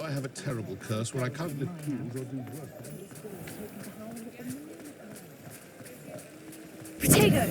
I have a terrible curse where I can't lift tools or do work. Potato!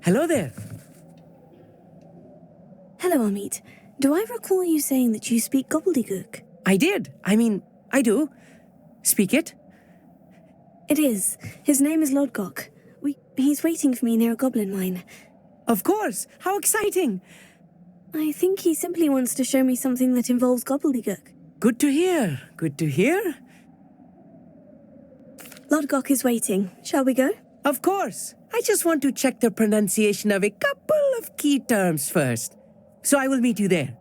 Hello there. Hello, Amit. Do I recall you saying that you speak gobbledygook? I did. I do. Speak it. It is. His name is Lodgok. He's waiting for me near a goblin mine. Of course. How exciting. I think he simply wants to show me something that involves gobbledygook. Good to hear. Good to hear. Lodgok is waiting. Shall we go? Of course. I just want to check the pronunciation of a couple of key terms first. So I will meet you there.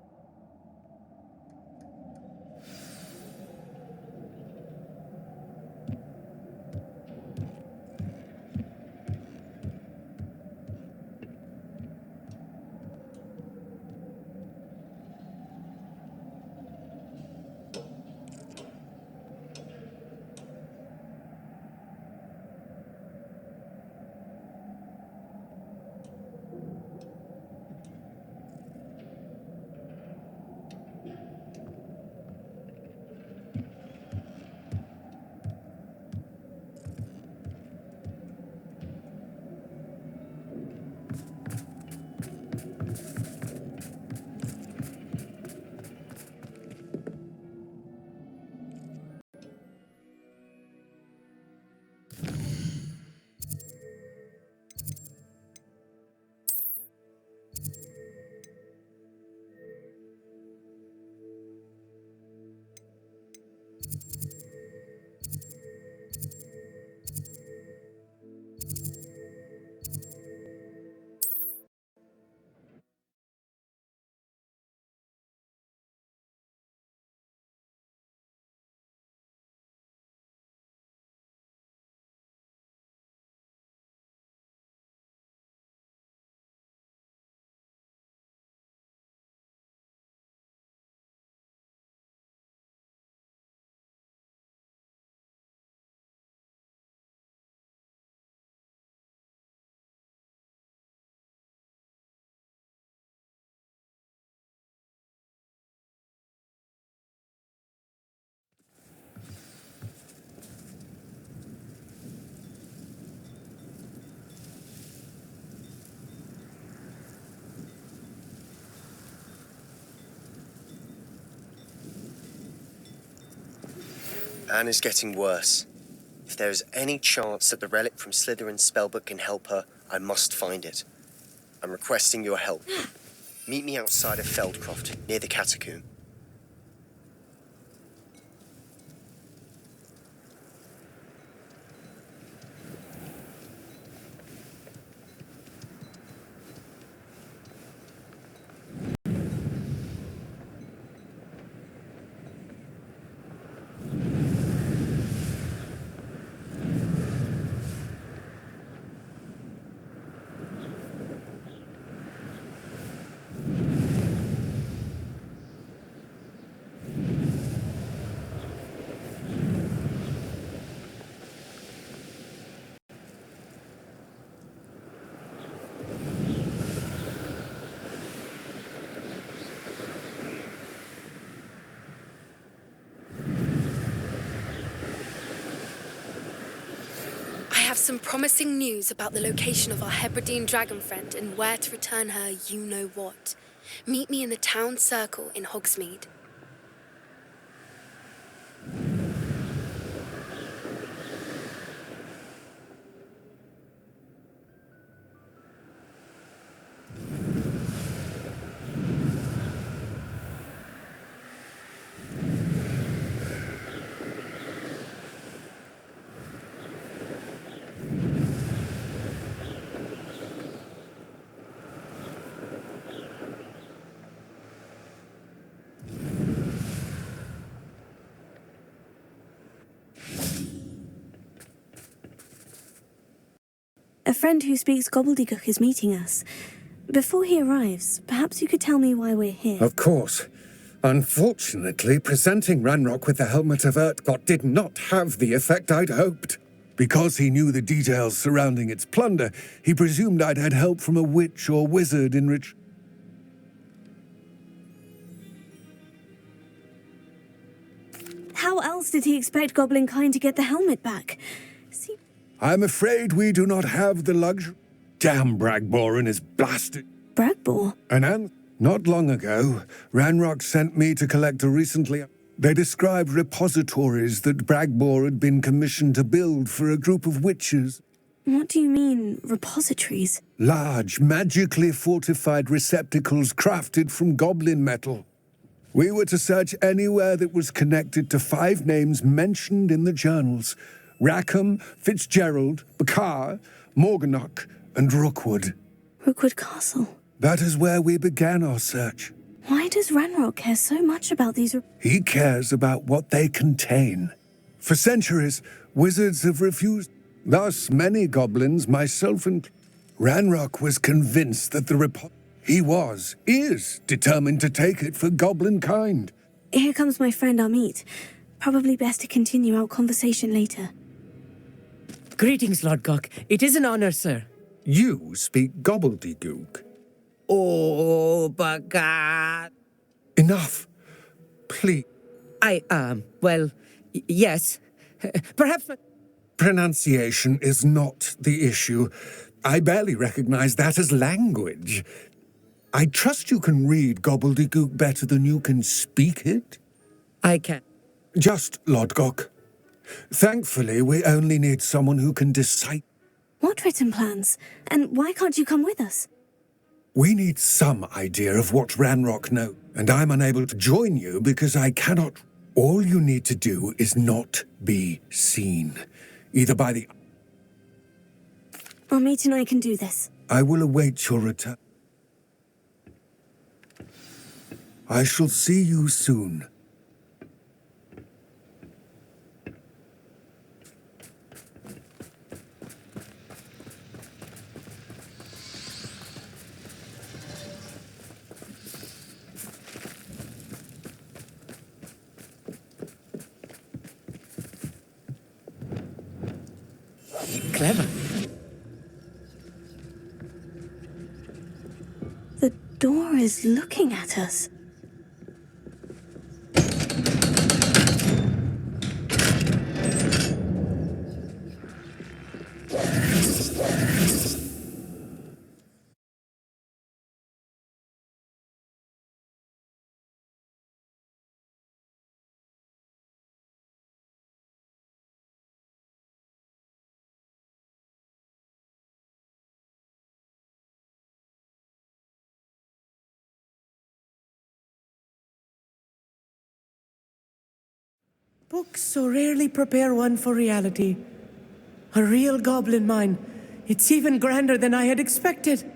Anne is getting worse. If there is any chance that the relic from Slytherin's spellbook can help her, I must find it. I'm requesting your help. Meet me outside of Feldcroft, near the catacomb. I have some promising news about the location of our Hebridean dragon friend and where to return her you-know-what. Meet me in the town circle in Hogsmeade. A friend who speaks gobbledygook is meeting us. Before he arrives, perhaps you could tell me why we're here. Of course. Unfortunately, presenting Ranrock with the Helmet of Urtkot did not have the effect I'd hoped. Because he knew the details surrounding its plunder, he presumed I'd had help from a witch or wizard in return. How else did he expect Goblinkind to get the helmet back? See, I'm afraid we do not have the luxury. Damn Bragbor and his blasted... Bragbor. Not long ago, Ranrock sent me to collect a recently... They described repositories that Bragbor had been commissioned to build for a group of witches. What do you mean, repositories? Large, magically fortified receptacles crafted from goblin metal. We were to search anywhere that was connected to 5 names mentioned in the journals. Rackham, Fitzgerald, Bakar, Morganach, and Rookwood. Rookwood Castle. That is where we began our search. Why does Ranrock care so much about these? He cares about what they contain. For centuries, wizards have refused. Thus, many goblins, myself and... Ranrock was convinced that the is determined to take it for goblin kind. Here comes my friend Amit. Probably best to continue our conversation later. Greetings, Lord Gok. It is an honor, sir. You speak gobbledygook. Oh, Bagat. Enough. Please. Yes. Perhaps... Pronunciation is not the issue. I barely recognize that as language. I trust you can read gobbledygook better than you can speak it? I can. Just, Lord Gok. Thankfully, we only need someone who can decipher. What written plans? And why can't you come with us? We need some idea of what Ranrock knows, and I'm unable to join you because I cannot. All you need to do is not be seen, either by the... Amit and I can do this. I will await your return. I shall see you soon. Clever. The door is looking at us. Books so rarely prepare one for reality. A real goblin mine. It's even grander than I had expected.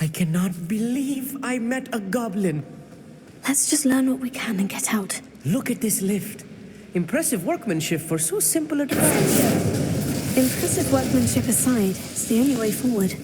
I cannot believe I met a goblin. Let's just learn what we can and get out. Look at this lift. Impressive workmanship for so simple a device. Impressive workmanship aside, it's the only way forward.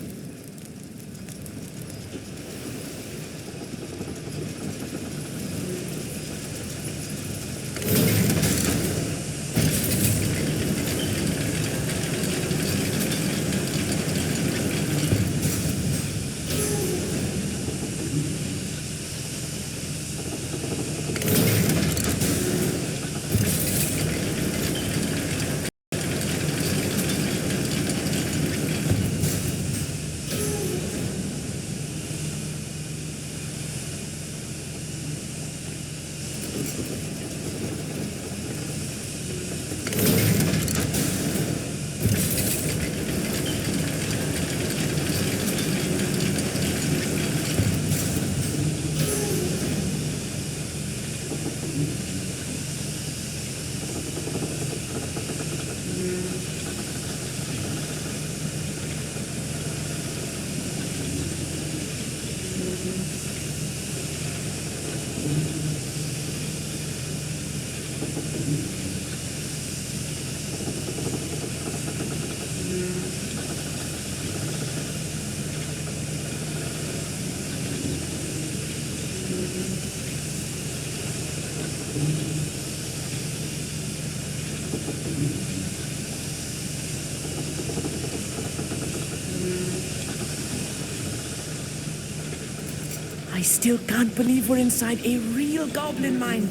I still can't believe we're inside a real goblin mine.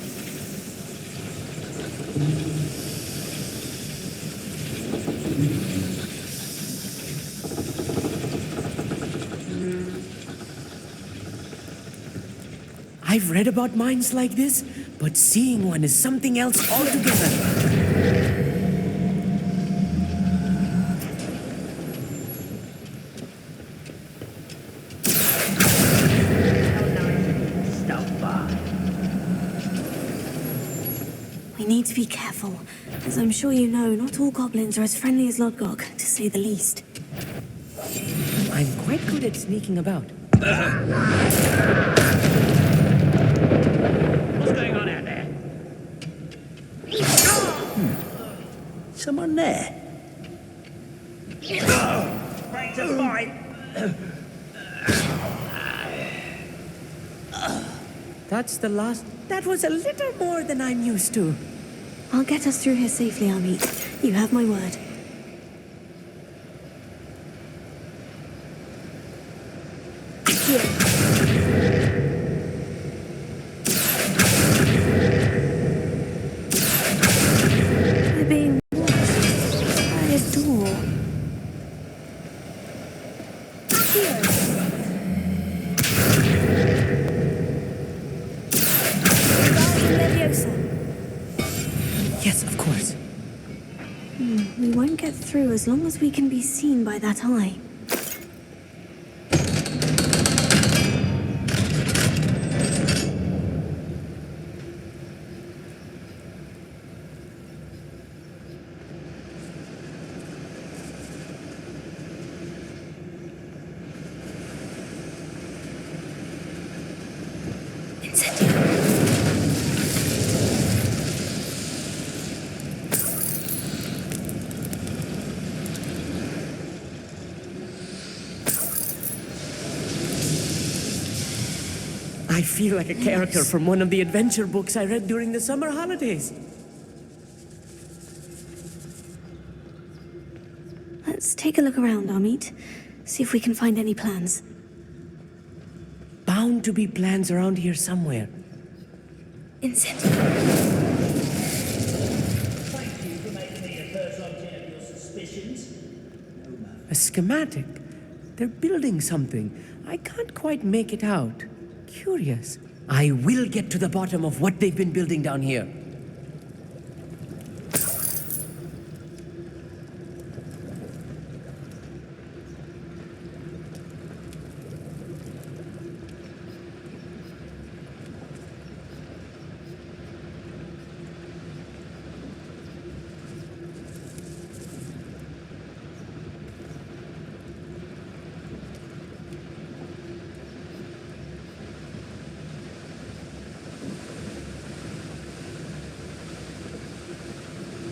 I've read about mines like this, but seeing one is something else altogether. We need to be careful. As I'm sure you know, not all goblins are as friendly as Lodgok, to say the least. I'm quite good at sneaking about. What's going on out there? Someone there? Break to fight. That's the last. That was a little more than I'm used to. I'll get us through here safely, Amit. You have my word. We're being watched by a door. Yes, of course. We won't get through as long as we can be seen by that eye. I feel like a character from one of the adventure books I read during the summer holidays. Let's take a look around, Amit. See if we can find any plans. Bound to be plans around here somewhere. Incendio. Thank you for making me the first object of your suspicions. A schematic. They're building something. I can't quite make it out. Curious. I will get to the bottom of what they've been building down here.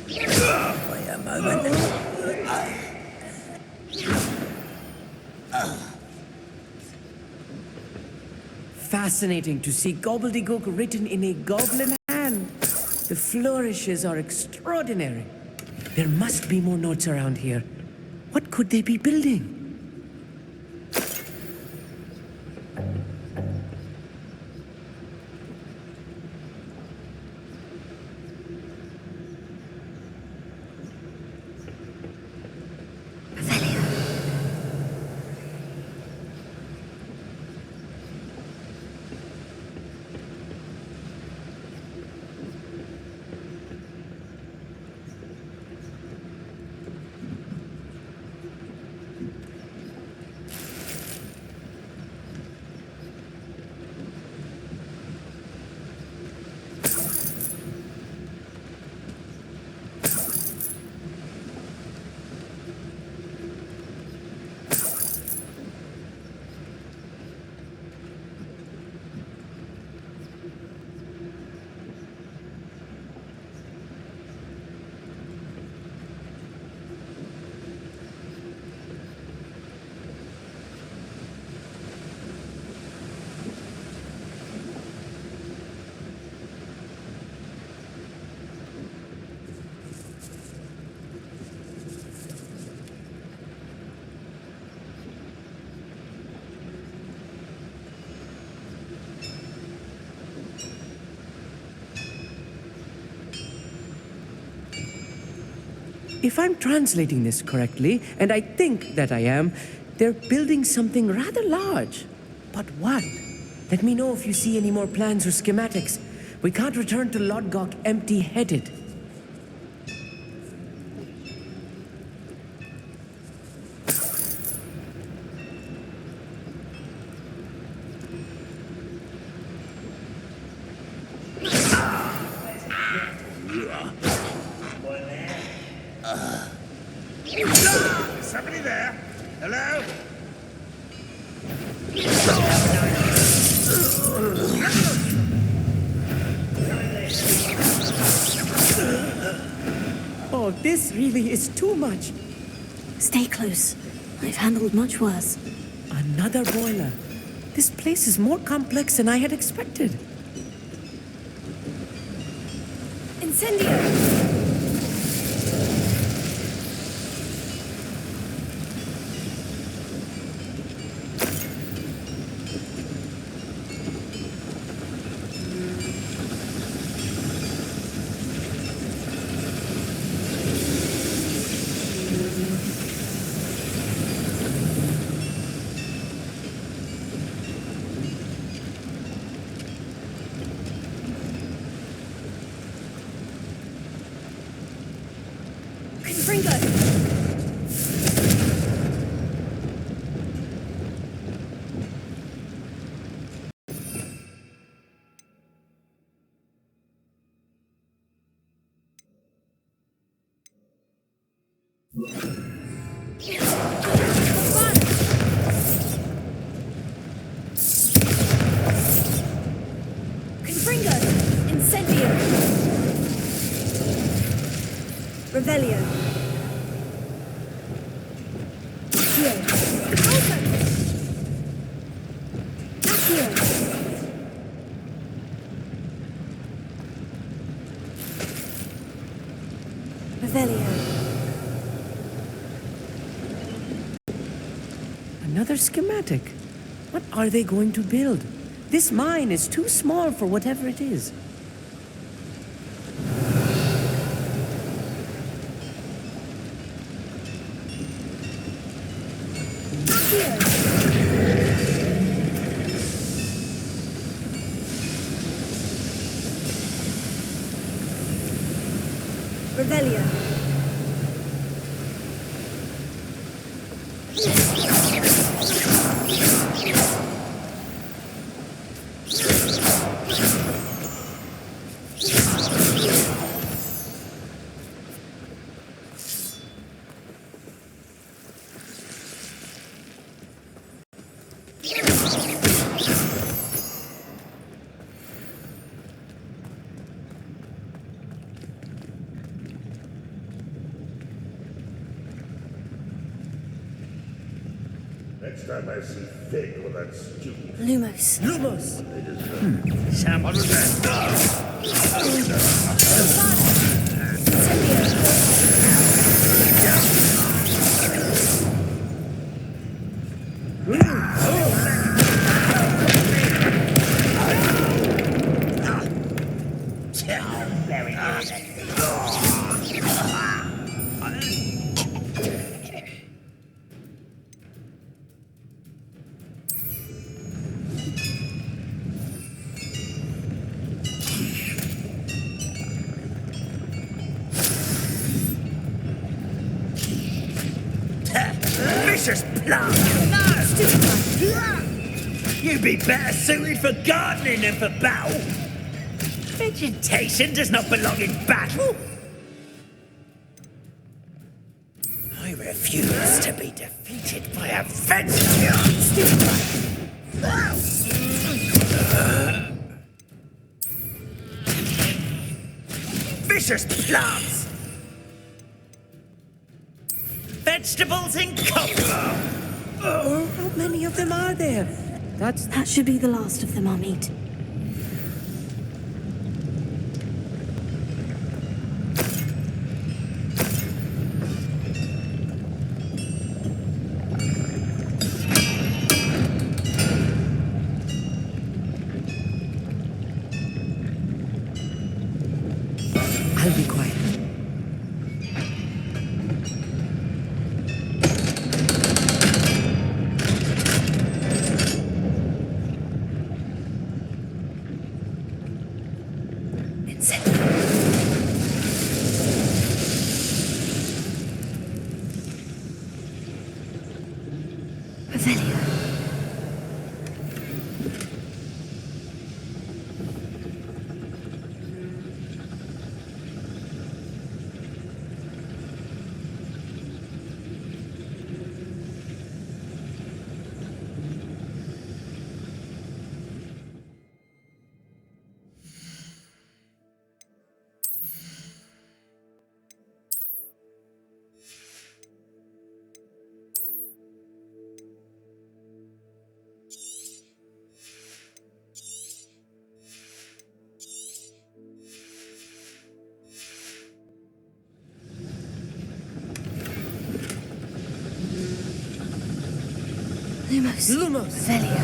Wait a moment. Fascinating to see gobbledygook written in a goblin hand. The flourishes are extraordinary. There must be more notes around here. What could they be building? If I'm translating this correctly, and I think that I am, they're building something rather large. But what? Let me know if you see any more plans or schematics. We can't return to Lodgok empty-headed. Somebody there? Hello? Oh, this really is too much. Stay close. I've handled much worse. Another boiler. This place is more complex than I had expected. Incendio! Confringo! Incendio! Revelio! Accio! Alto! Accio! Revelio! Another schematic. What are they going to build? This mine is too small for whatever it is. Revelio! Next time I see Fig with that stupid Lumos! Lumos! Someone was vicious plant! You'd be better suited for gardening than for battle. Vegetation does not belong in battle. I refuse to be defeated by a vegetable. Vicious plants! Vegetables in copper! Oh, how many of them are there? That should be the last of them, Amit. I'll be quiet. Revelio. Lumos. Lumos! Revelio.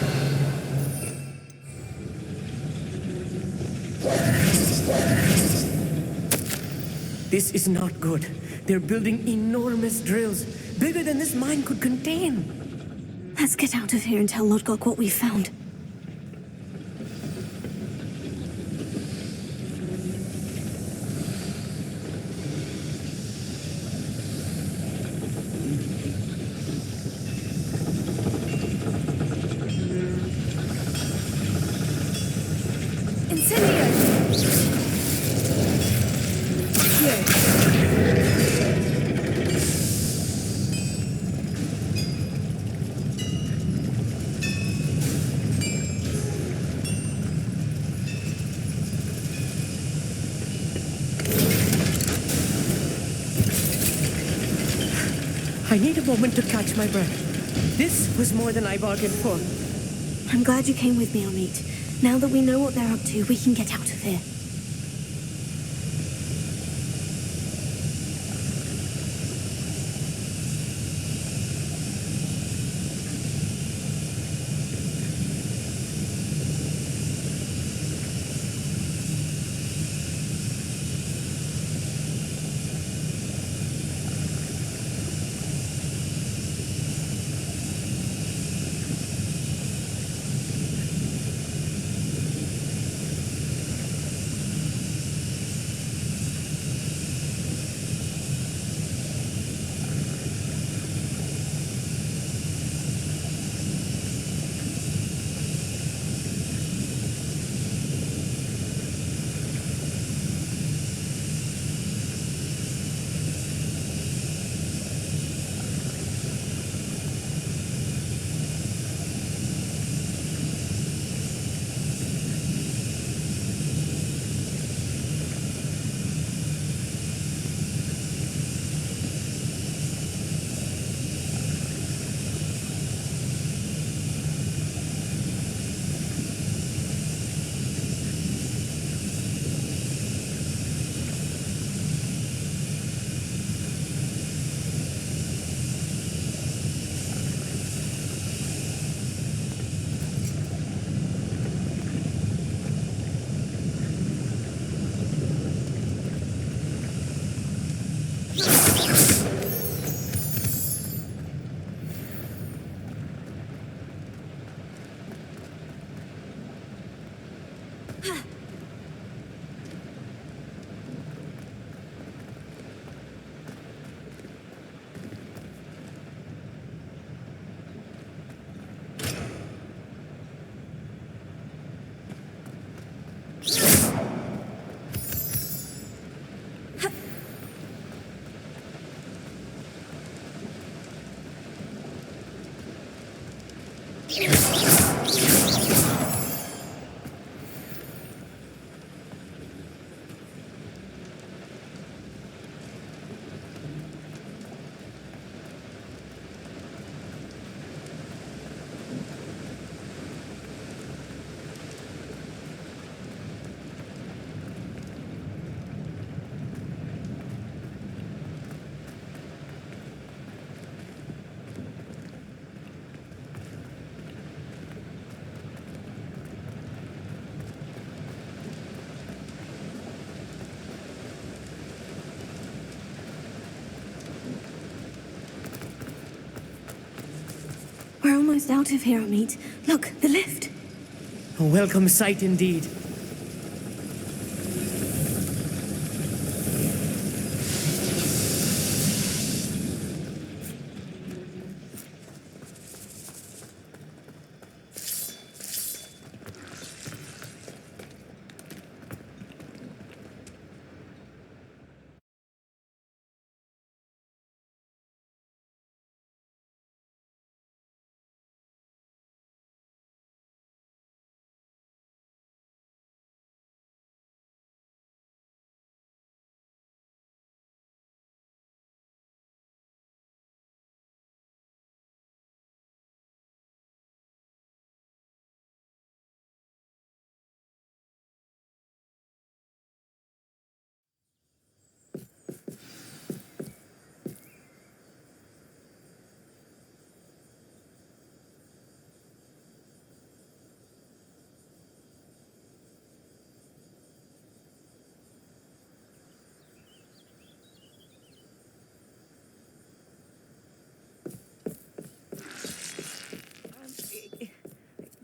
This is not good. They're building enormous drills, bigger than this mine could contain. Let's get out of here and tell Lodgok what we found. I need a moment to catch my breath. This was more than I bargained for. I'm glad you came with me, Amit. Now that we know what they're up to, we can get out of here. We're almost out of here, Amit. Look, the lift. A welcome sight indeed.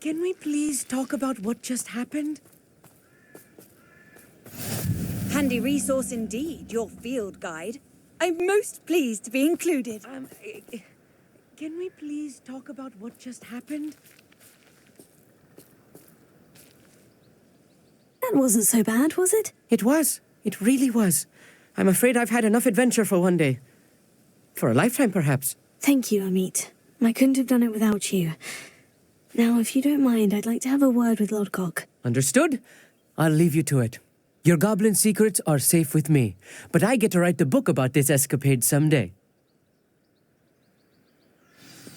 Can we please talk about what just happened? Handy resource indeed, your field guide. I'm most pleased to be included. Can we please talk about what just happened? That wasn't so bad, was it? It was. It really was. I'm afraid I've had enough adventure for one day. For a lifetime, perhaps. Thank you, Amit. I couldn't have done it without you. Now, if you don't mind, I'd like to have a word with Lodgok. Understood? I'll leave you to it. Your goblin secrets are safe with me, but I get to write the book about this escapade someday.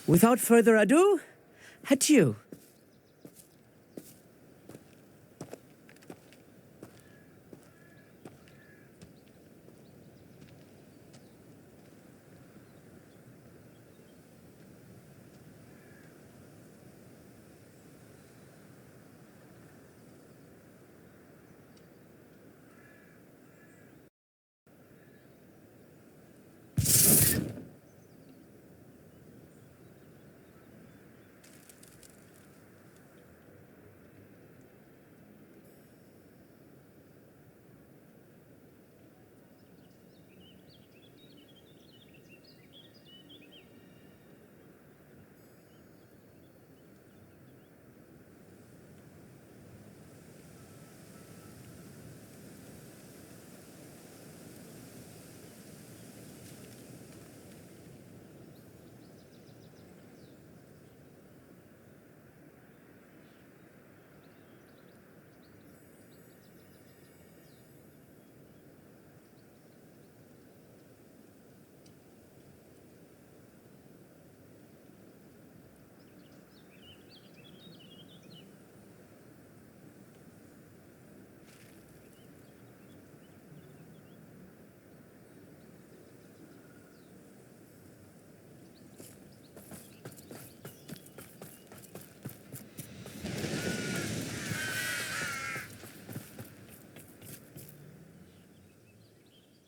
Without further ado, adieu.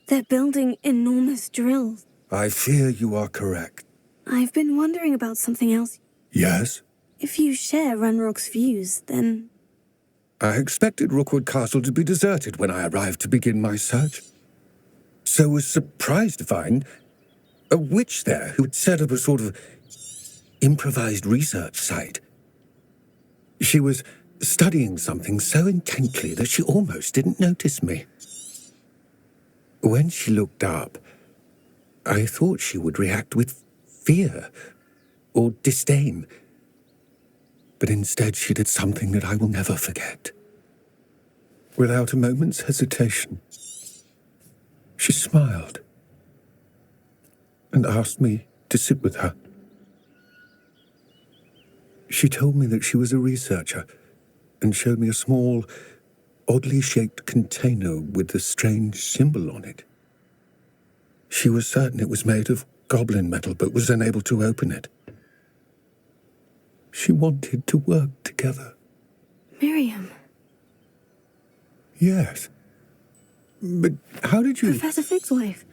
They're building enormous drills. I fear you are correct. I've been wondering about something else. Yes? If you share Ranrock's views, then I expected Rookwood Castle to be deserted when I arrived to begin my search. So was surprised to find a witch there who had set up a sort of improvised research site. She was studying something so intently that she almost didn't notice me. When she looked up, I thought she would react with fear or disdain. But instead she did something that I will never forget. Without a moment's hesitation, she smiled and asked me to sit with her. She told me that she was a researcher and showed me a small, oddly shaped container with a strange symbol on it. She was certain it was made of goblin metal, but was unable to open it. She wanted to work together. Miriam. Yes. But how did you... Professor Fig's wife.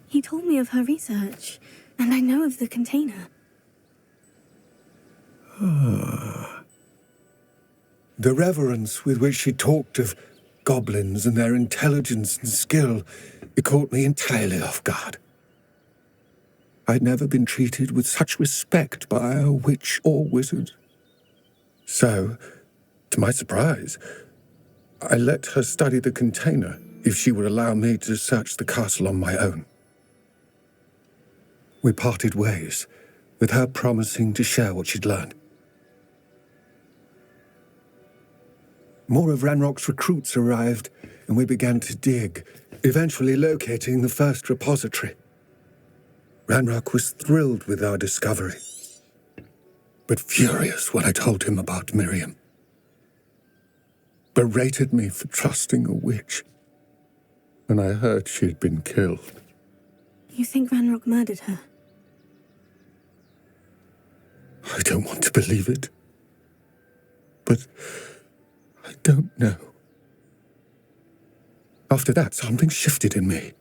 He told me of her research, and I know of the container. The reverence with which she talked of goblins and their intelligence and skill, it caught me entirely off guard. I'd never been treated with such respect by a witch or wizard. So, to my surprise, I let her study the container if she would allow me to search the castle on my own. We parted ways, with her promising to share what she'd learned. More of Ranrock's recruits arrived, and we began to dig, eventually locating the first repository. Ranrock was thrilled with our discovery, but furious when I told him about Miriam. Berated me for trusting a witch, and I heard she'd been killed. You think Ranrock murdered her? I don't want to believe it, but I don't know. After that, something shifted in me.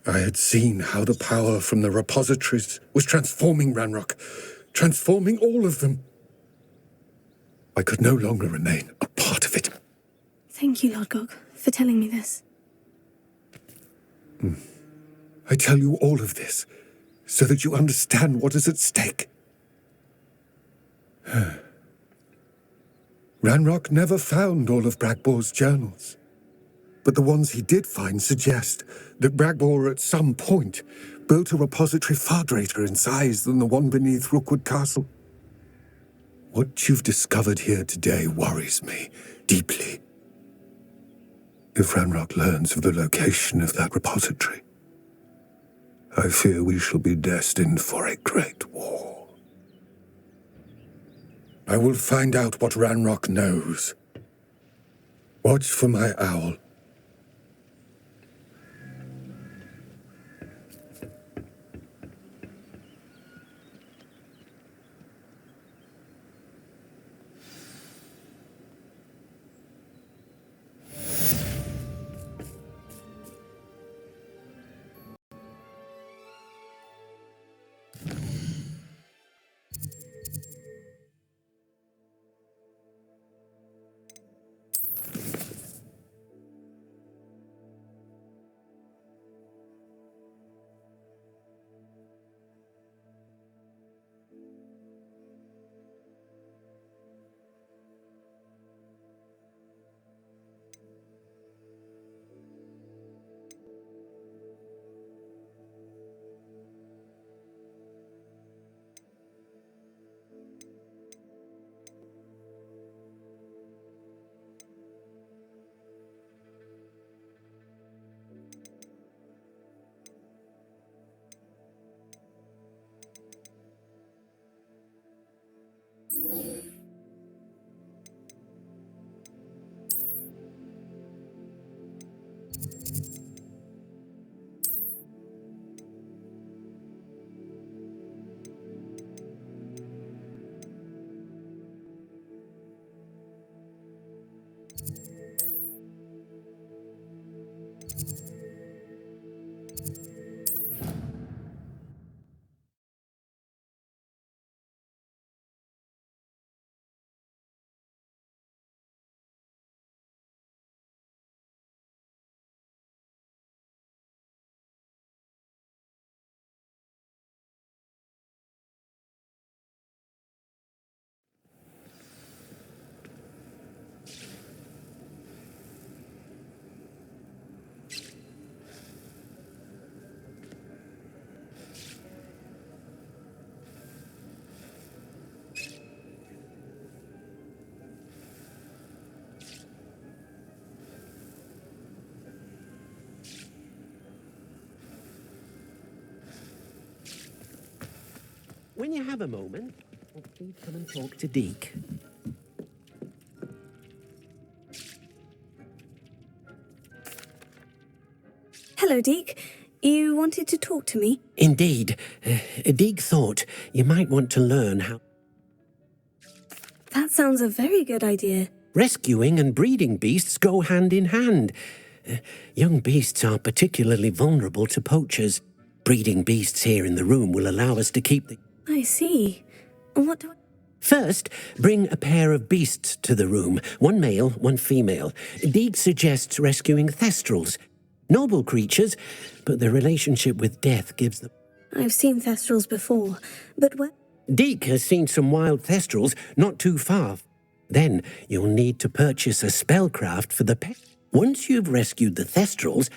I had seen how the power from the repositories was transforming Ranrock, transforming all of them. I could no longer remain a part of it. Thank you, Lord Gog, for telling me this. I tell you all of this so that you understand what is at stake. Ranrock never found all of Bragbor's journals, but the ones he did find suggest that Bragbor at some point built a repository far greater in size than the one beneath Rookwood Castle. What you've discovered here today worries me deeply. If Ranrock learns of the location of that repository, I fear we shall be destined for a great war. I will find out what Ranrock knows. Watch for my owl. When you have a moment, please come and talk to Deke. Hello, Deke. You wanted to talk to me? Indeed. Deke thought you might want to learn how That sounds a very good idea. rescuing and breeding beasts go hand in hand. Young beasts are particularly vulnerable to poachers. Breeding beasts here in the room will allow us to keep the... I see. What do I... First, bring a pair of beasts to the room. One male, one female. Deke suggests rescuing thestrals. Noble creatures, but their relationship with death gives them... I've seen thestrals before, but where... Deke has seen some wild thestrals not too far. Then you'll need to purchase a spellcraft for the pet. Once you've rescued the thestrals,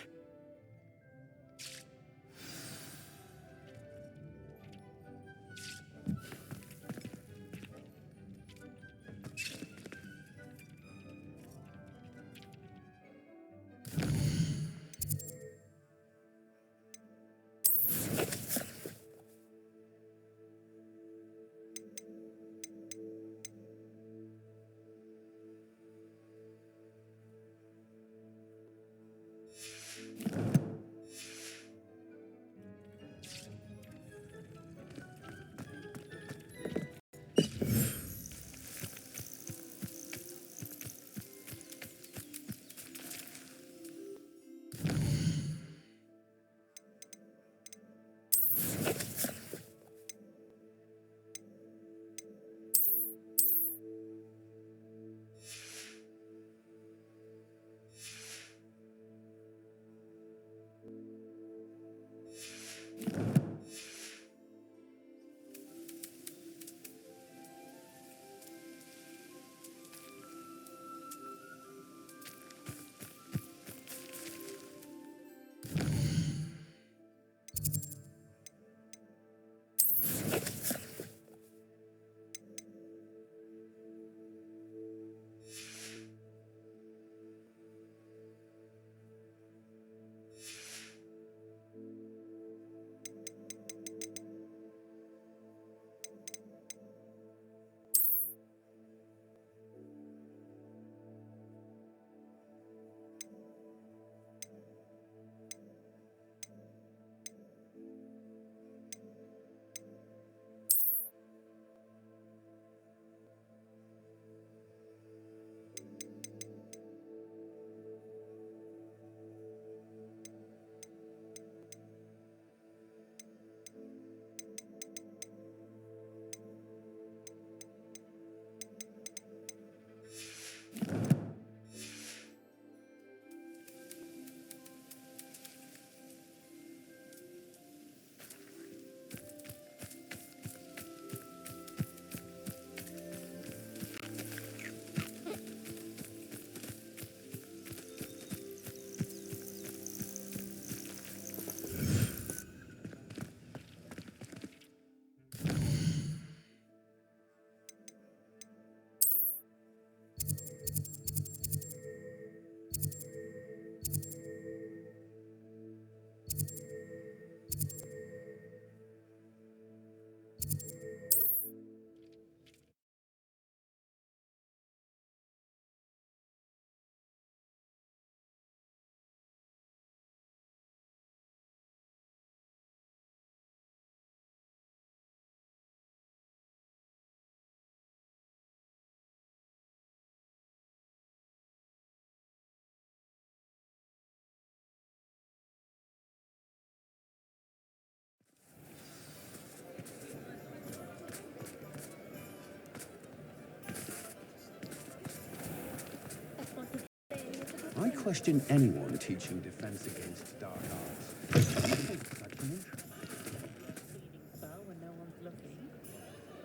question anyone teaching defense against dark arts.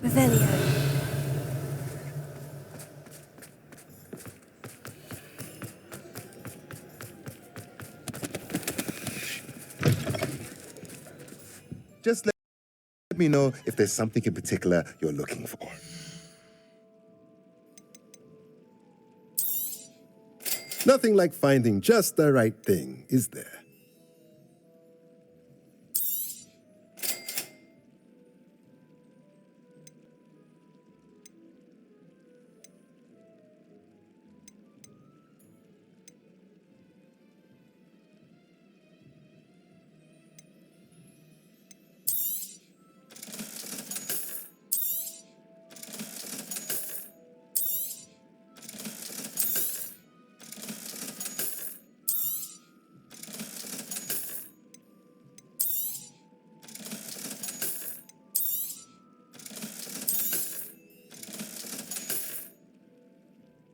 Revelio. Just let me know if there's something in particular you're looking for. Nothing like finding just the right thing, is there?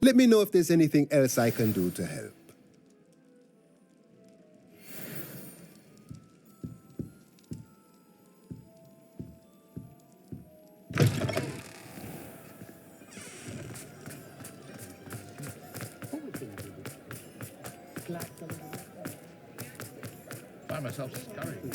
Let me know if there's anything else I can do to help. Find myself scurrying.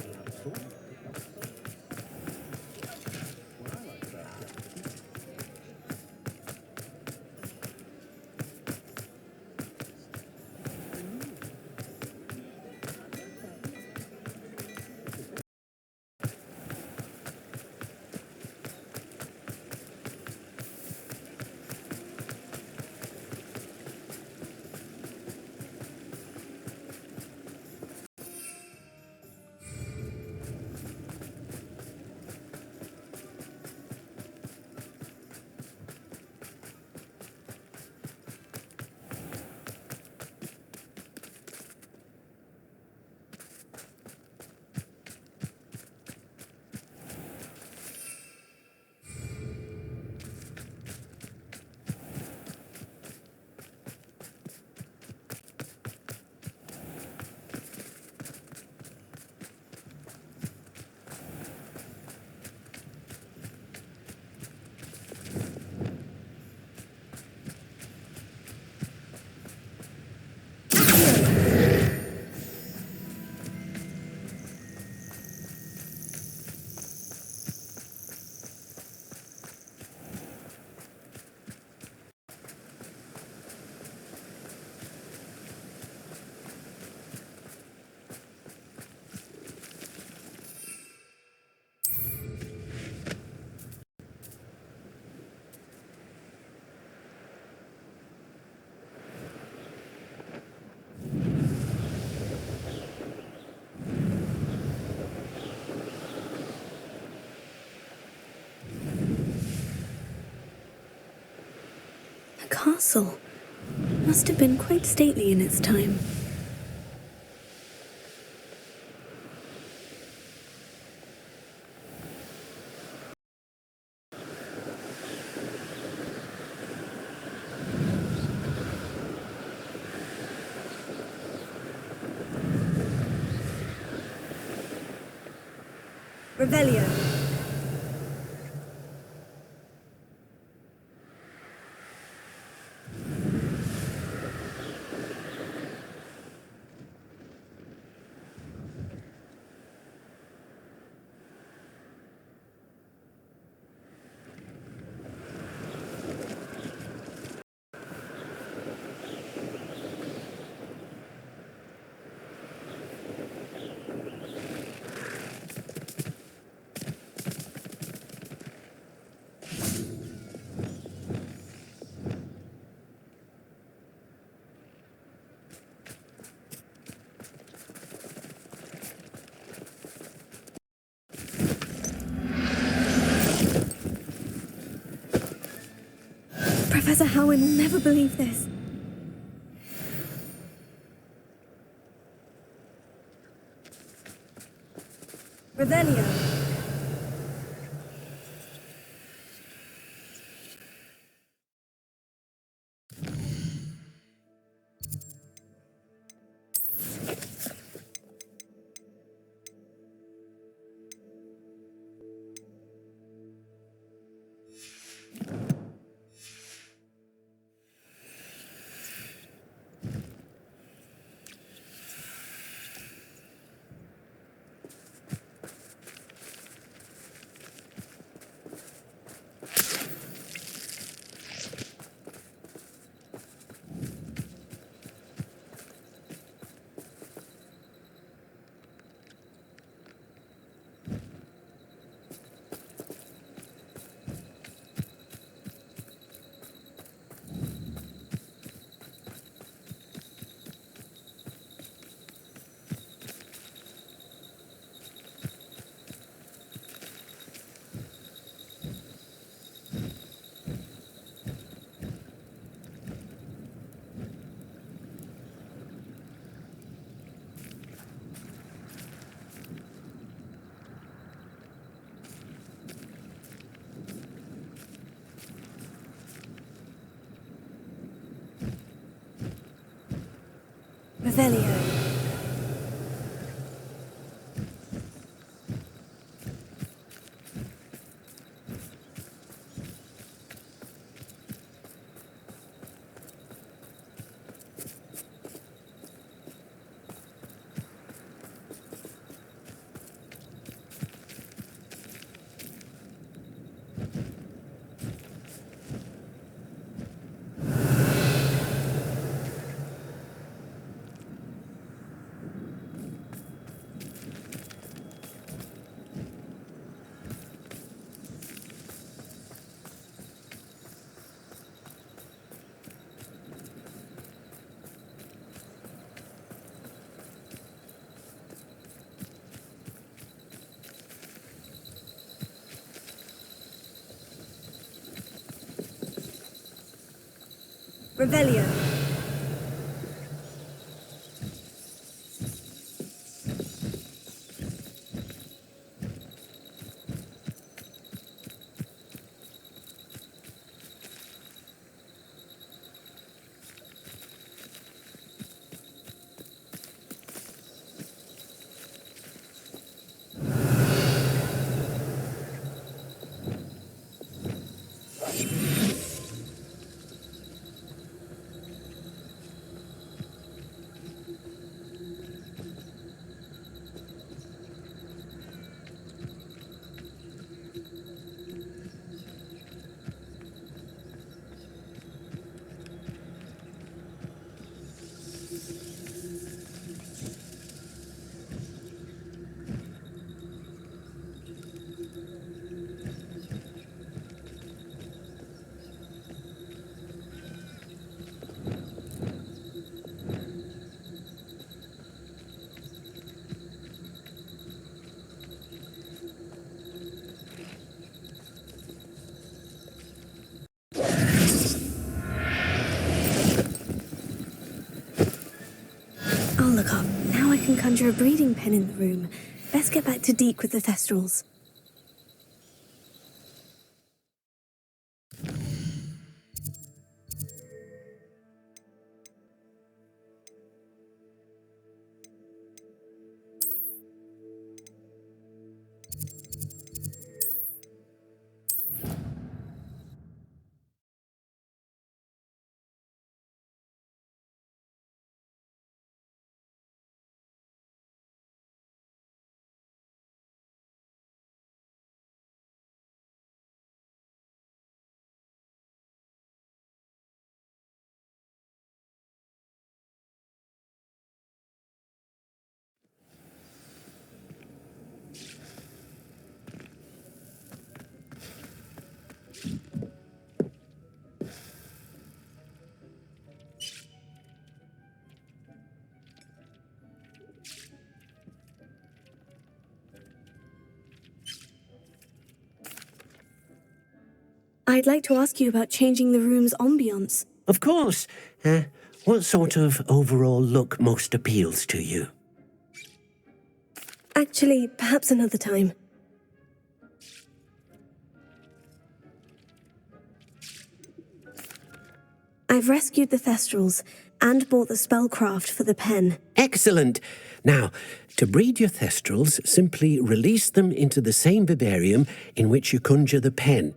A castle. Must have been quite stately in its time. Revelio. Professor Howard will never believe this. Revelio. Revelio. Revelio. I'll look up. Now I can conjure a breeding pen in the room. Best get back to Deke with the Thestrals. I'd like to ask you about changing the room's ambiance. Of course. What sort of overall look most appeals to you? Actually, perhaps another time. I've rescued the Thestrals and bought the spellcraft for the pen. Excellent. Now, to breed your Thestrals, simply release them into the same vivarium in which you conjure the pen.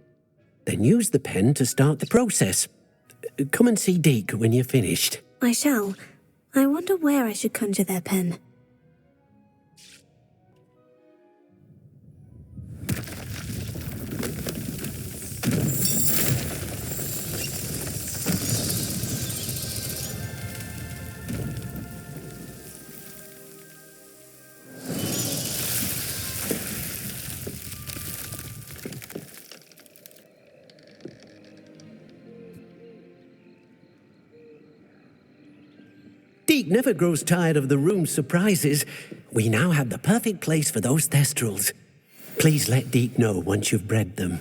Then use the pen to start the process. Come and see Deke when you're finished. I shall. I wonder where I should conjure their pen. Deke never grows tired of the room's surprises. We now have the perfect place for those Thestrals. Please let Deke know once you've bred them.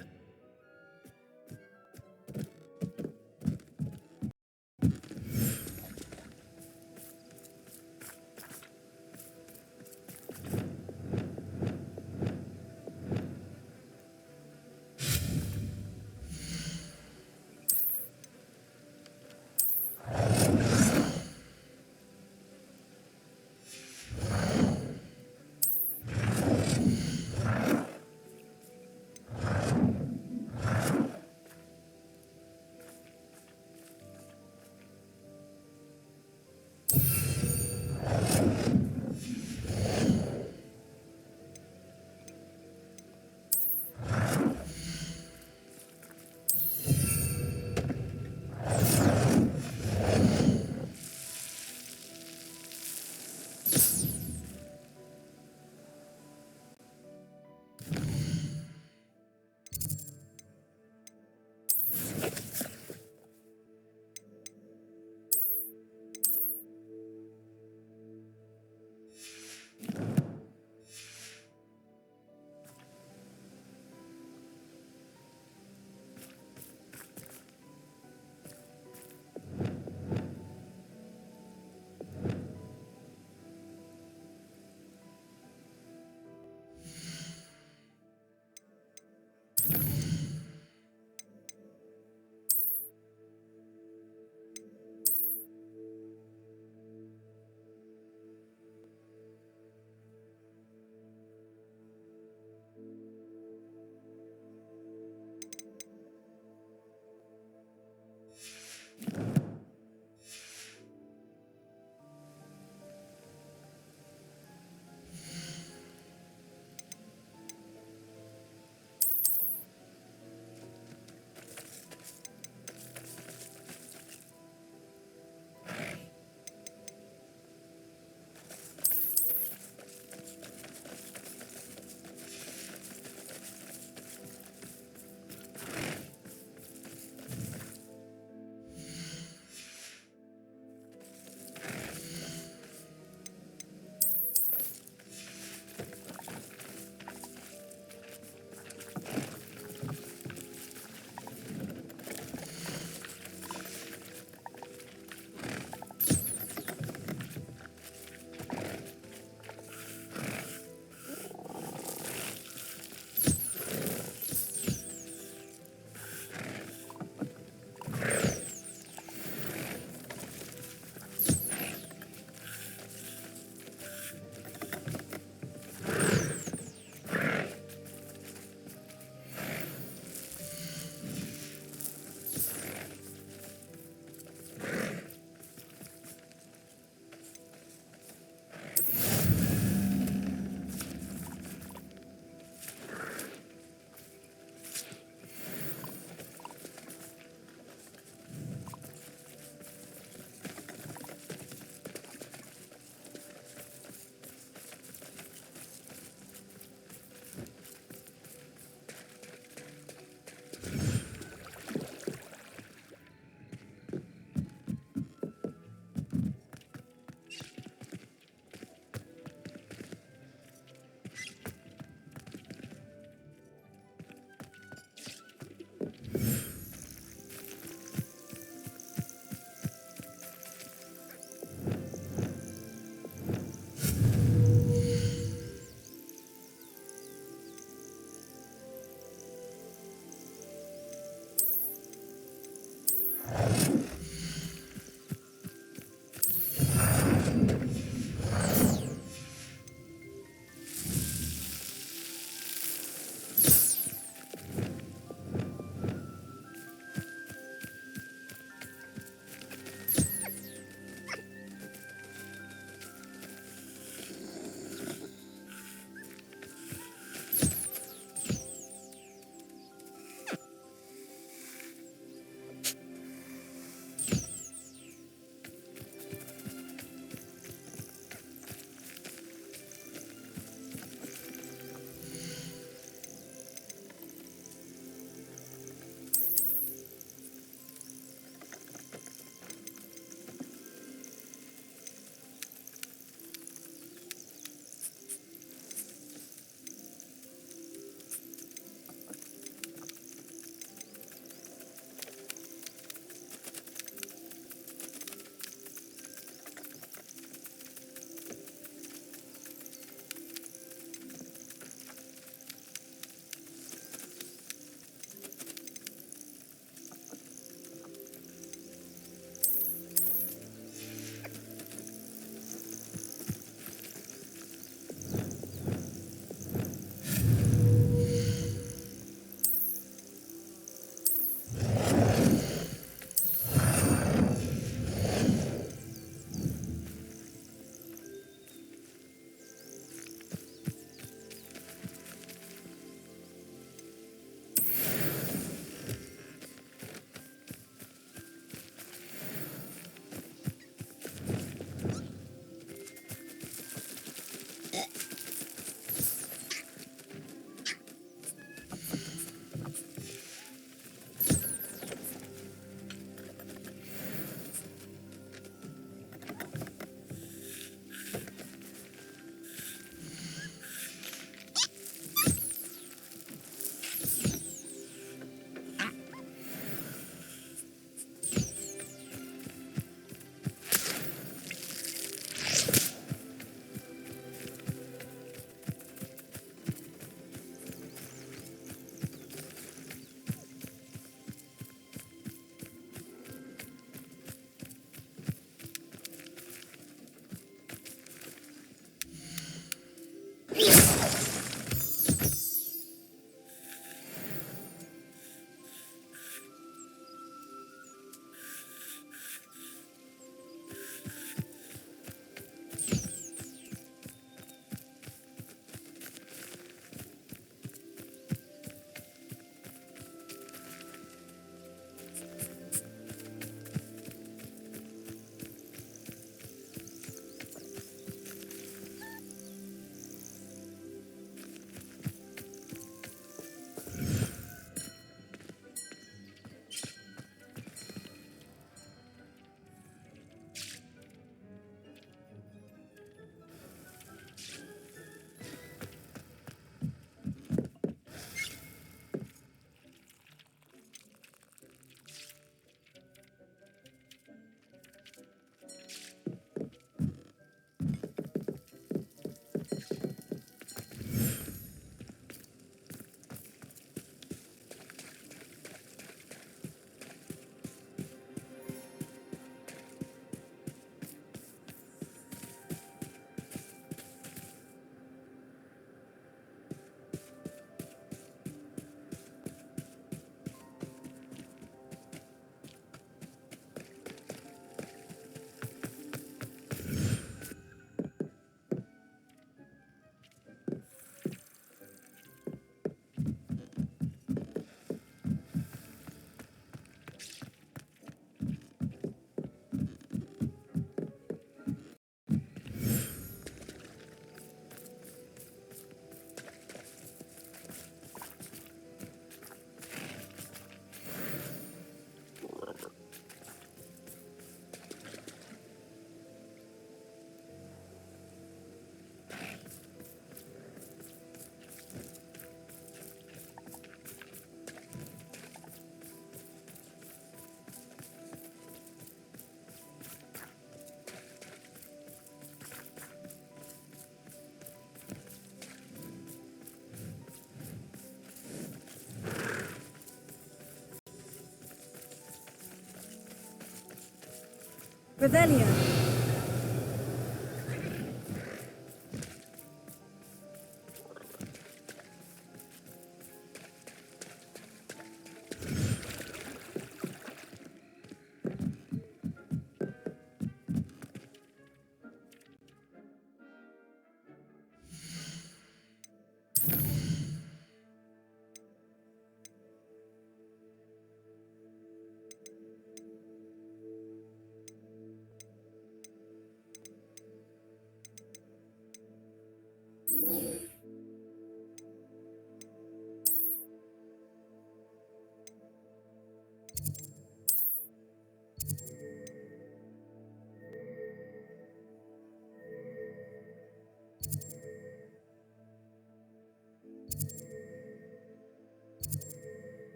Revelio.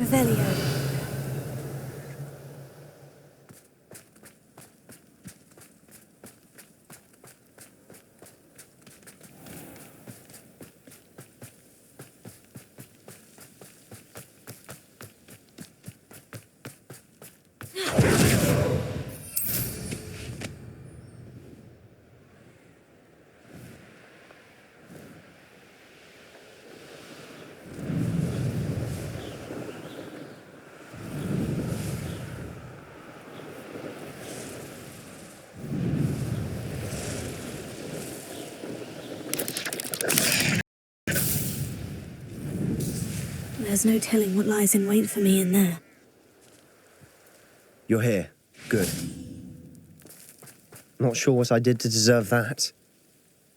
Revelio. There's no telling what lies in wait for me in there. You're here. Good. Not sure what I did to deserve that.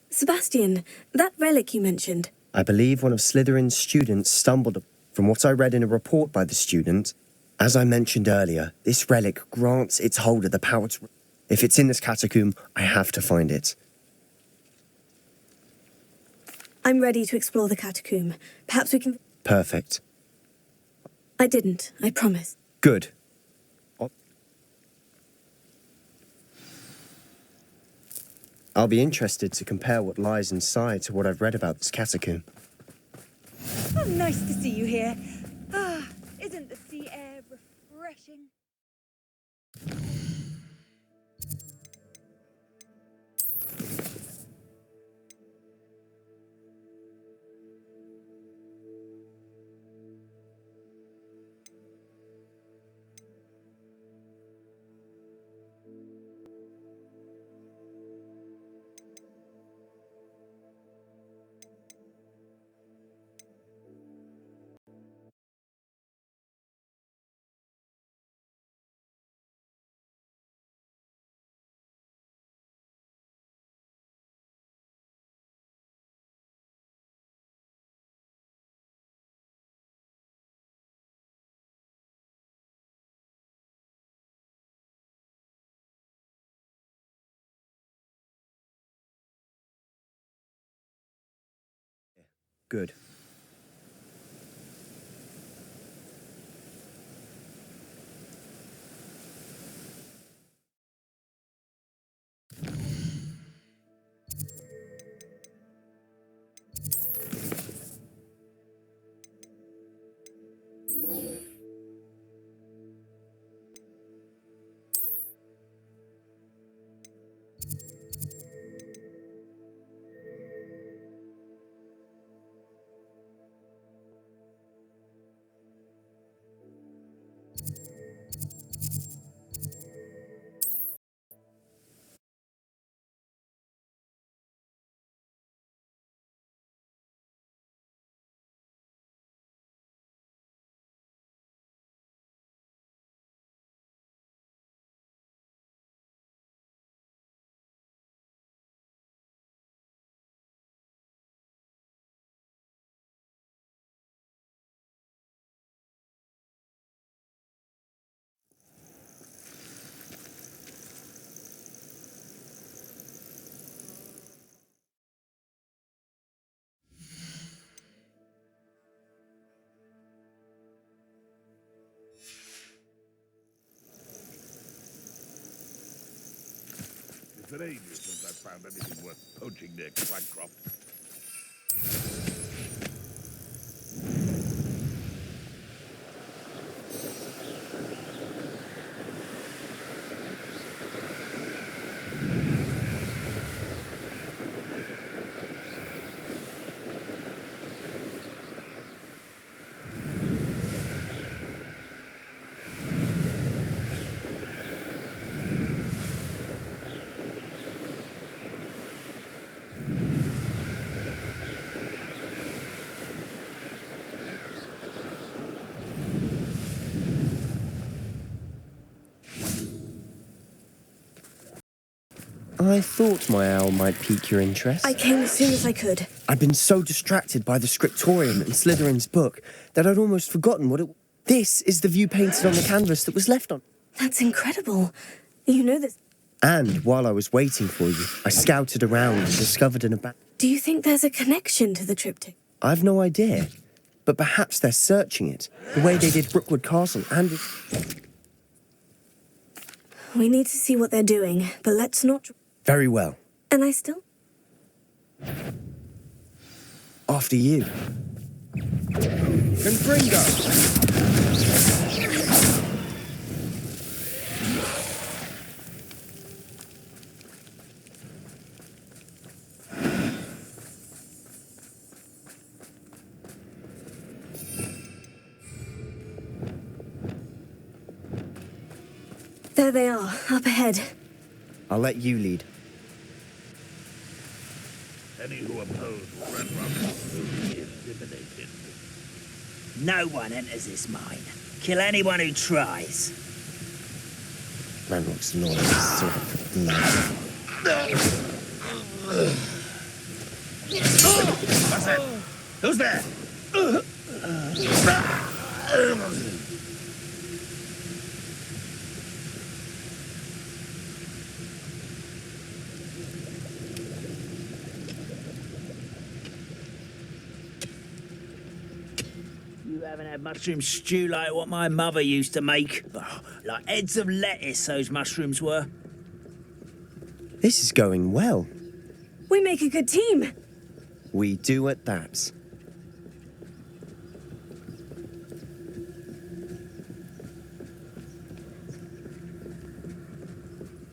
Sebastian, that relic you mentioned. I believe one of Slytherin's students stumbled. From what I read in a report by the student, as I mentioned earlier, this relic grants its holder the power to... If it's in this catacomb, I have to find it. I'm ready to explore the catacomb. Perhaps we can... Perfect. I didn't, I promise. Good. I'll be interested to compare what lies inside to what I've read about this catacomb. Oh, nice to see you here. Ah, isn't the sea air refreshing? Good. been ages since I found anything worth poaching near Crancroft. I thought my owl might pique your interest. I came as soon as I could. I'd been so distracted by the scriptorium and Slytherin's book that I'd almost forgotten what it... This is the view painted on the canvas that was left on... That's incredible. You know this... And while I was waiting for you, I scouted around and discovered an abandoned... Do you think there's a connection to the triptych? I've no idea, but perhaps they're searching it, the way they did Brookwood Castle and... We need to see what they're doing, but let's not... Very well. And I still... After you. Confringo! There they are, up ahead. I'll let you lead. Any who oppose Renruff will be eliminated. No one enters this mine. Kill anyone who tries. Ranrock's noise is sort of loud. What's that? Who's there? You haven't had mushroom stew like what my mother used to make. Oh, like heads of lettuce, those mushrooms were. This is going well. We make a good team. We do at that.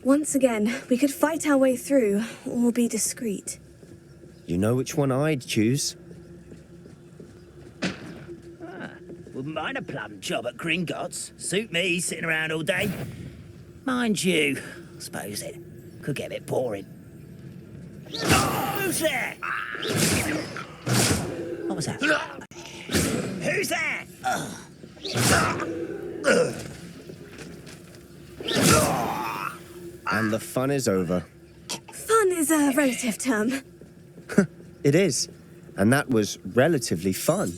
Once again, we could fight our way through, or be discreet. You know which one I'd choose. Wouldn't mind a plum job at Gringotts. Suit me, sitting around all day. Mind you, I suppose it could get a bit boring. Oh, who's there? What was that? Who's there? And the fun is over. Fun is a relative term. It is. And that was relatively fun.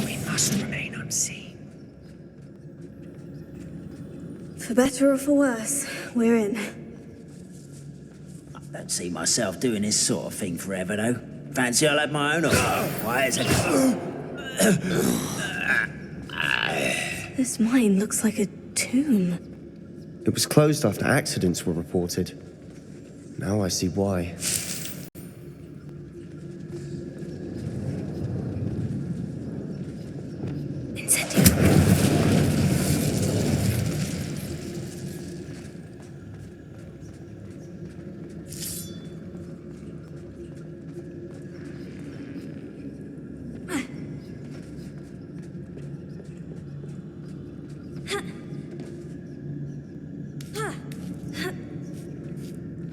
We must remain unseen. For better or for worse, we're in. I don't see myself doing this sort of thing forever, though. Fancy I'll have my own quiet as a... This mine looks like a tomb. It was closed after accidents were reported. Now I see why.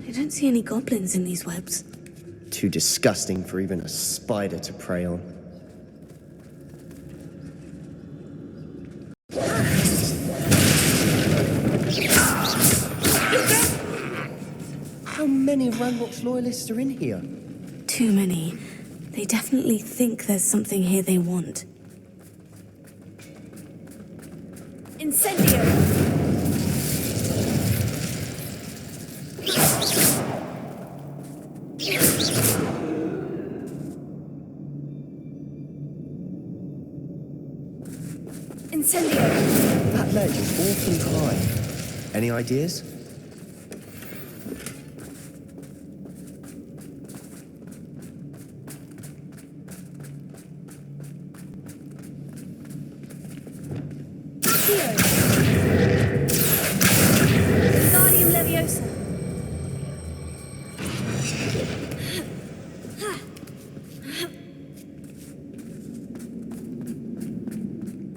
I don't see any goblins in these webs. Too disgusting for even a spider to prey on. How many Ranrock's loyalists are in here? Too many. They definitely think there's something here they want. Incendio! Incendio! That ledge is awfully high. Any ideas? Guardium Leviosa.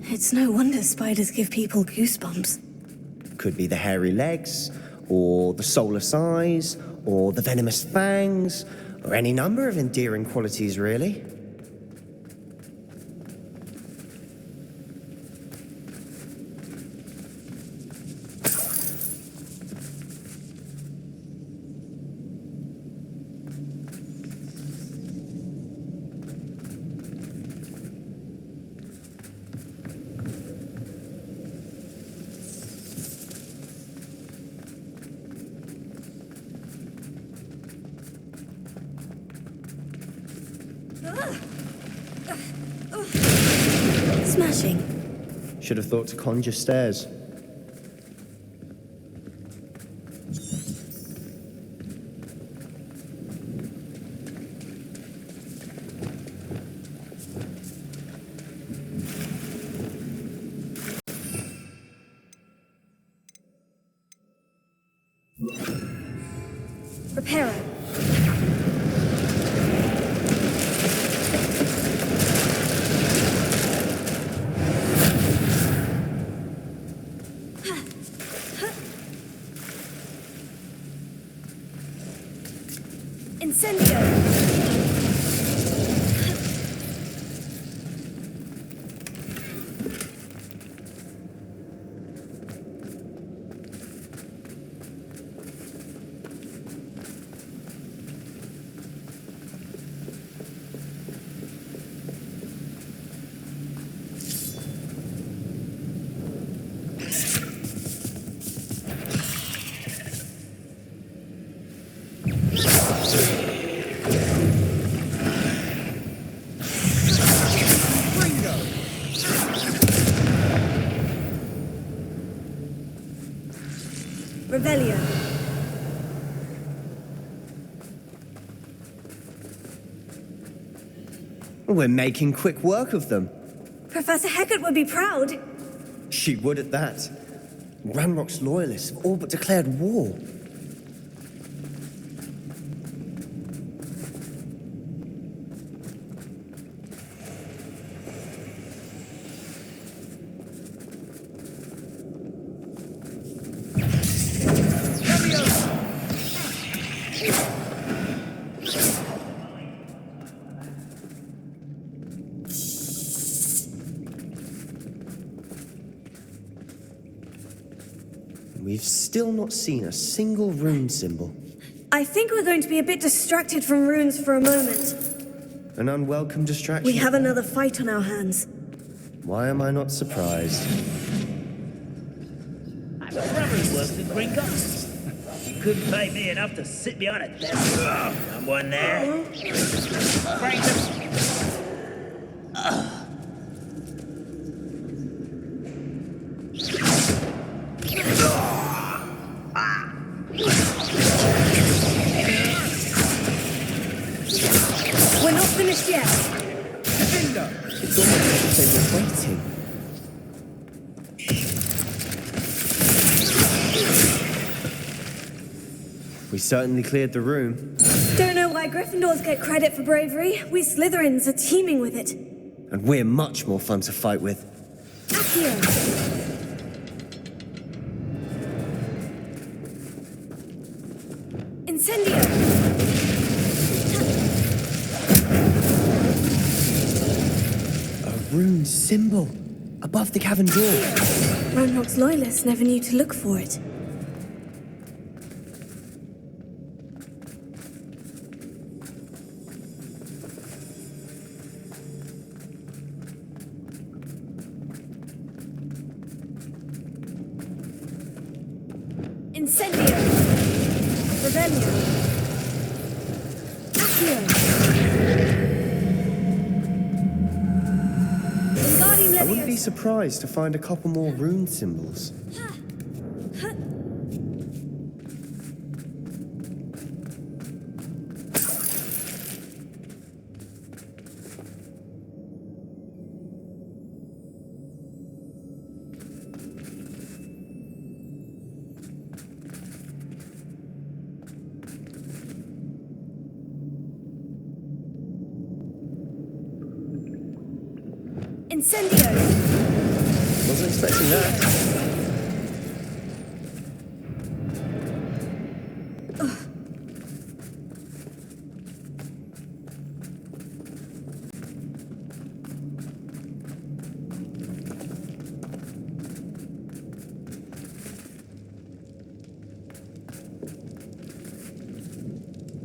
It's no wonder spiders give people goosebumps. Could be the hairy legs, or the soulless eyes, or the venomous fangs, or any number of endearing qualities, really. Smashing. Should have thought to conjure stairs. Reparo. Incendio! Revelio. We're making quick work of them. Professor Hecat would be proud. She would at that. Ranrock's loyalists have all but declared war. We've still not seen a single rune symbol. I think we're going to be a bit distracted from runes for a moment. An unwelcome distraction. We have another fight on our hands. Why am I not surprised? I have a brother who works in Gringotts. You couldn't pay me enough to sit behind a desk. Someone there. Break them. We're not finished yet. It's almost as if they were waiting. We certainly cleared the room. Don't know why Gryffindors get credit for bravery. We Slytherins are teeming with it. And we're much more fun to fight with. Accio! Incendio! A rune symbol above the cavern door. Ranrock's loyalists never knew to look for it. Incendio! Revelio! Accio! Wingardium I wouldn't be Leviosa! surprised to find a couple more rune symbols. Incendio! Wasn't expecting that.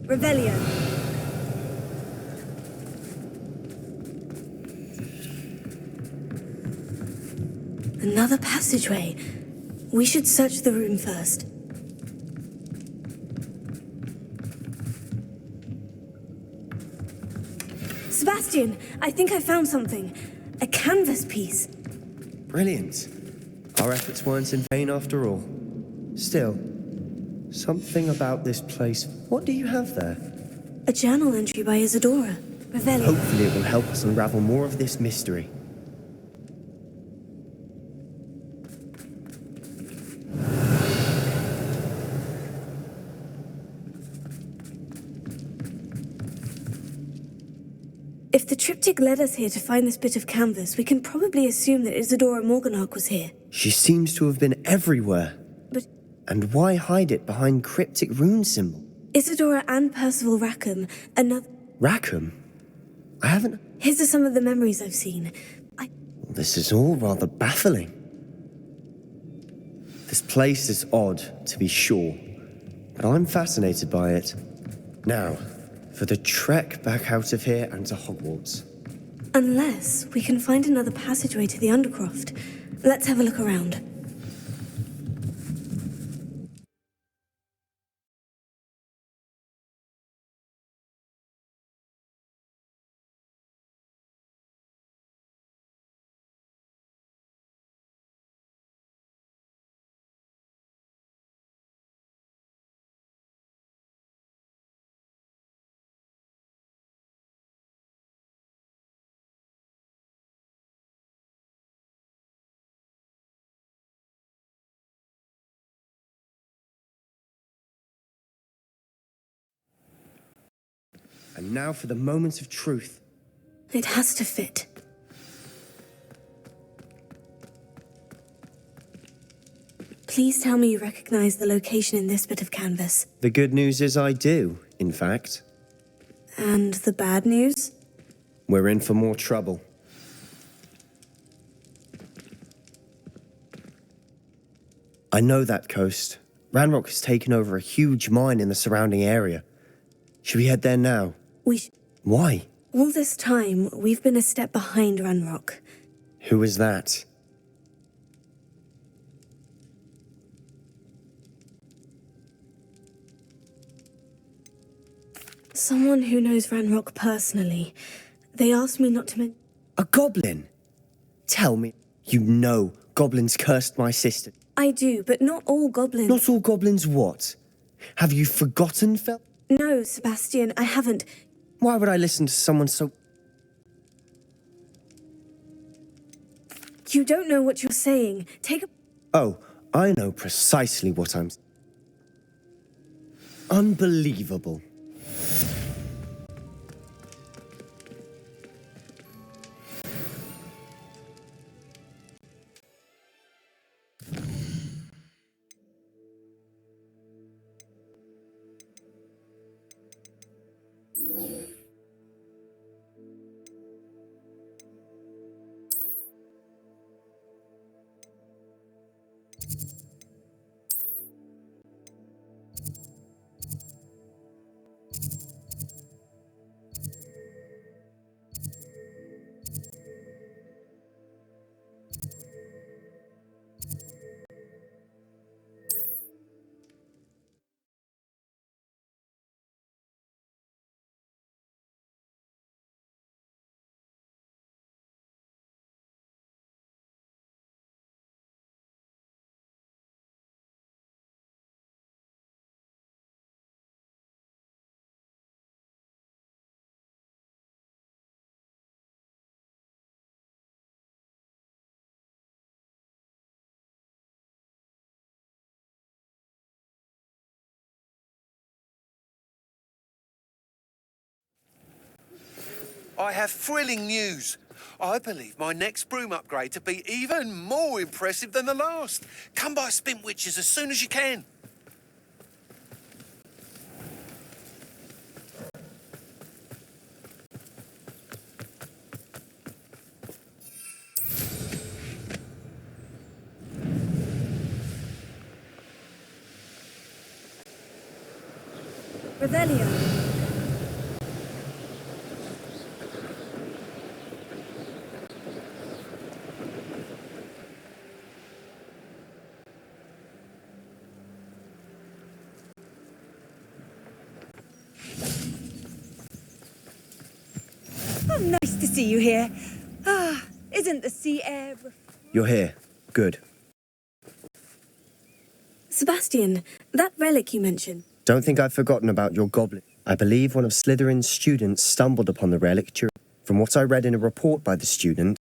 Revelio! Another passageway. We should search the room first. Sebastian, I think I found something. A canvas piece. Brilliant. Our efforts weren't in vain after all. Still, something about this place. What do you have there? A journal entry by Isadora. Revelio. Hopefully it will help us unravel more of this mystery. If the triptych led us here to find this bit of canvas, we can probably assume that Isadora Morganach was here. She seems to have been everywhere. But And why hide it behind cryptic rune symbol? Isadora and Percival Rackham, another... Rackham? I haven't... His are some of the memories I've seen. This is all rather baffling. This place is odd, to be sure, but I'm fascinated by it. Now, for the trek back out of here and to Hogwarts. Unless we can find another passageway to the Undercroft. Let's have a look around. And now for the moment of truth. It has to fit. Please tell me you recognize the location in this bit of canvas. The good news is I do, in fact. And the bad news? We're in for more trouble. I know that coast. Ranrock has taken over a huge mine in the surrounding area. Should we head there now? Why? All this time, we've been a step behind Ranrock. Who is that? Someone who knows Ranrock personally. They asked me not to mention... A goblin? Tell me, you know goblins cursed my sister. I do, but not all goblins... Not all goblins what? Have you forgotten, Fel? No, Sebastian, I haven't. Why would I listen to someone so... You don't know what you're saying. Take a... Oh, I know precisely what I'm... Unbelievable. I have thrilling news. I believe my next broom upgrade to be even more impressive than the last. Come by Spintwitches as soon as you can. Revelio. Oh, nice to see you here. Ah, isn't the sea air... You're here. Good. Sebastian, that relic you mentioned. Don't think I've forgotten about your goblin. I believe one of Slytherin's students stumbled upon the relic from what I read in a report by the student.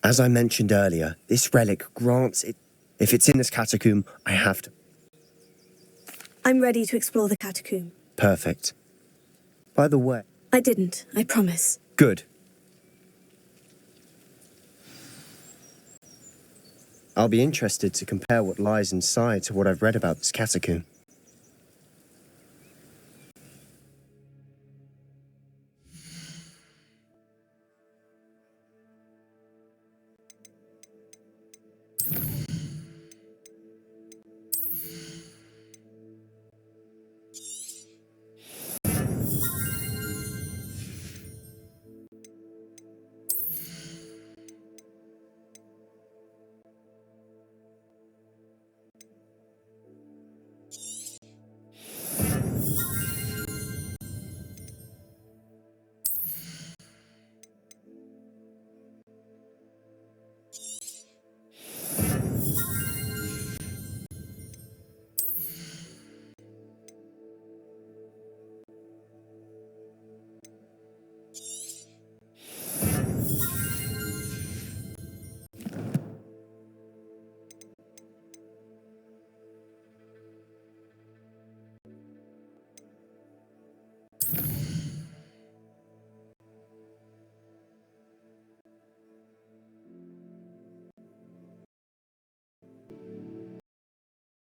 As I mentioned earlier, this relic grants it... If it's in this catacomb, I have to... I'm ready to explore the catacomb. Perfect. By the way... I didn't, I promise. Good. I'll be interested to compare what lies inside to what I've read about this catacomb.